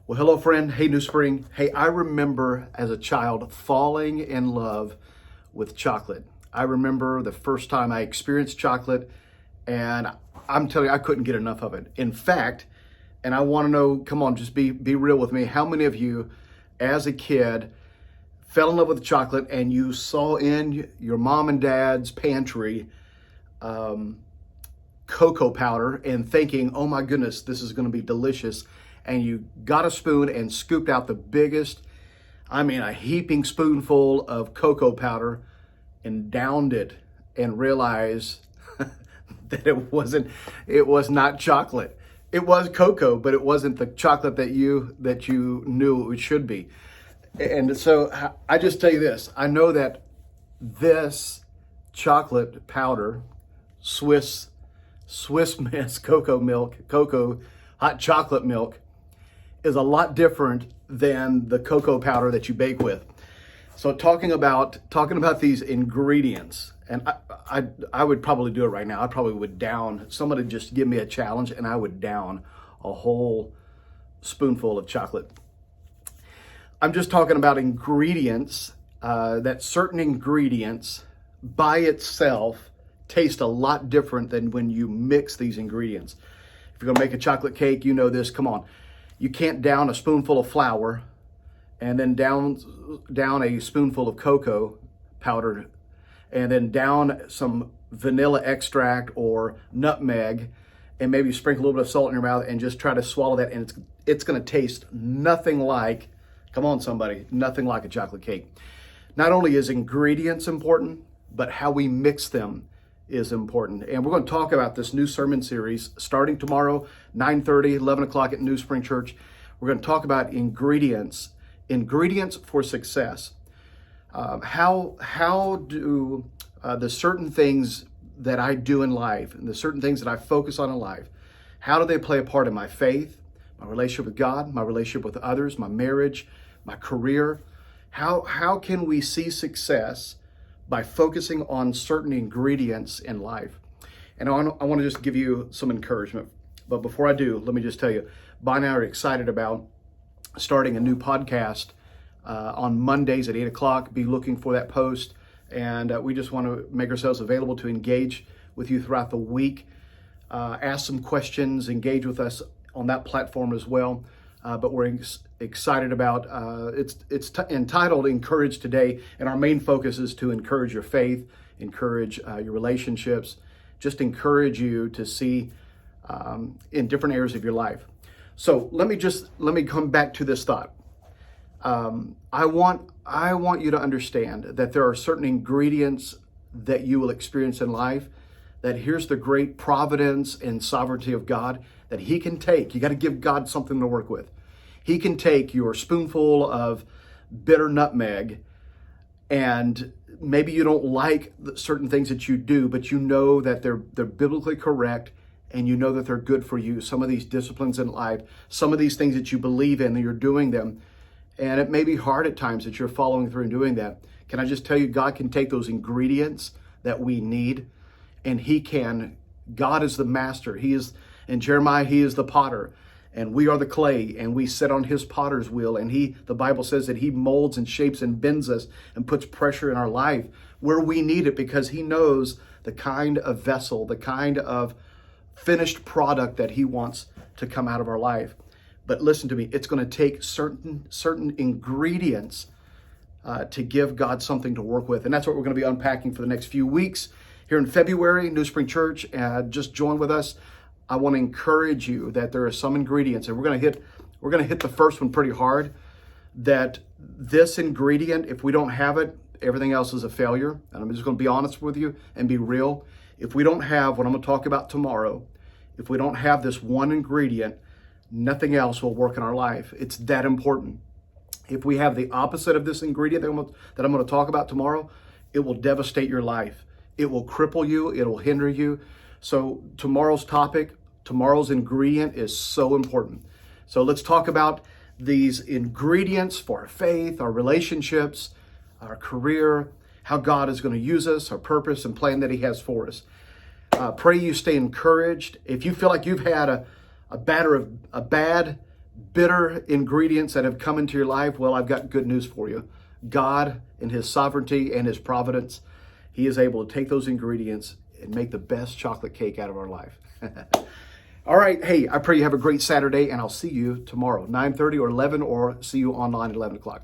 Well, hello, friend. Hey, New Spring. Hey, I remember as a child falling in love with chocolate. I remember the first time I experienced chocolate, and I'm telling you, I couldn't get enough of it. In fact, and I want to know, come on, just be real with me. How many of you, as a kid, fell in love with chocolate and you saw in your mom and dad's pantry cocoa powder and thinking, oh my goodness, this is going to be delicious. And you got a spoon and scooped out the biggest, a heaping spoonful of cocoa powder and downed it and realized that it was not chocolate. It was cocoa, but it wasn't the chocolate that you knew it should be. And so I just tell you this, I know that this chocolate powder, Swiss Miss cocoa hot chocolate milk, is a lot different than the cocoa powder that you bake with. So talking about these ingredients, and I would probably do it right now. I probably would down, somebody just give me a challenge and I would down a whole spoonful of chocolate. I'm just talking about ingredients, that certain ingredients by itself taste a lot different than when you mix these ingredients. If you're gonna make a chocolate cake, you know this, come on. You can't down a spoonful of flour and then down a spoonful of cocoa powder and then down some vanilla extract or nutmeg and maybe sprinkle a little bit of salt in your mouth and just try to swallow that, and it's going to taste nothing like, come on somebody, nothing like a chocolate cake. Not only is ingredients important, but how we mix them is important. And we're going to talk about this new sermon series starting tomorrow, 9:30, 11 o'clock at New Spring Church. We're going to talk about ingredients for success. How do the certain things that I do in life and the certain things that I focus on in life, how do they play a part in my faith, my relationship with God, my relationship with others, my marriage, my career? How can we see success by focusing on certain ingredients in life? And I want to just give you some encouragement. But before I do, let me just tell you, Bonnie and I are excited about starting a new podcast on Mondays at 8 o'clock. Be looking for that post. And we just want to make ourselves available to engage with you throughout the week. Ask some questions, engage with us on that platform as well. But we're excited about, it's entitled Encourage Today, and our main focus is to encourage your faith, encourage your relationships, just encourage you to see in different areas of your life. So let me come back to this thought. I want you to understand that there are certain ingredients that you will experience in life, that here's the great providence and sovereignty of God that He can take. You got to give God something to work with. He can take your spoonful of bitter nutmeg, and maybe you don't like certain things that you do, but you know that they're biblically correct, and you know that they're good for you. Some of these disciplines in life, some of these things that you believe in, and you're doing them, and it may be hard at times that you're following through and doing that. Can I just tell you, God can take those ingredients that we need, and God is the master. In Jeremiah, He is the potter, and we are the clay, and we sit on His potter's wheel. And the Bible says that He molds and shapes and bends us and puts pressure in our life where we need it, because He knows the kind of vessel, the kind of finished product that He wants to come out of our life. But listen to me, it's going to take certain ingredients to give God something to work with. And that's what we're going to be unpacking for the next few weeks here in February, New Spring Church. Just join with us. I want to encourage you that there are some ingredients, and we're going to hit the first one pretty hard, that this ingredient, if we don't have it, everything else is a failure. And I'm just going to be honest with you and be real. If we don't have what I'm going to talk about tomorrow, if we don't have this one ingredient, nothing else will work in our life. It's that important. If we have the opposite of this ingredient that I'm going to talk about tomorrow, it will devastate your life. It will cripple you. It will hinder you. So tomorrow's topic, tomorrow's ingredient is so important. So let's talk about these ingredients for our faith, our relationships, our career, how God is going to use us, our purpose and plan that He has for us. Pray you stay encouraged. If you feel like you've had a bad bitter ingredients that have come into your life, well, I've got good news for you. God, in his sovereignty and his providence, he is able to take those ingredients and make the best chocolate cake out of our life. All right. Hey, I pray you have a great Saturday, and I'll see you tomorrow, 9:30 or 11, or see you online at 11 o'clock.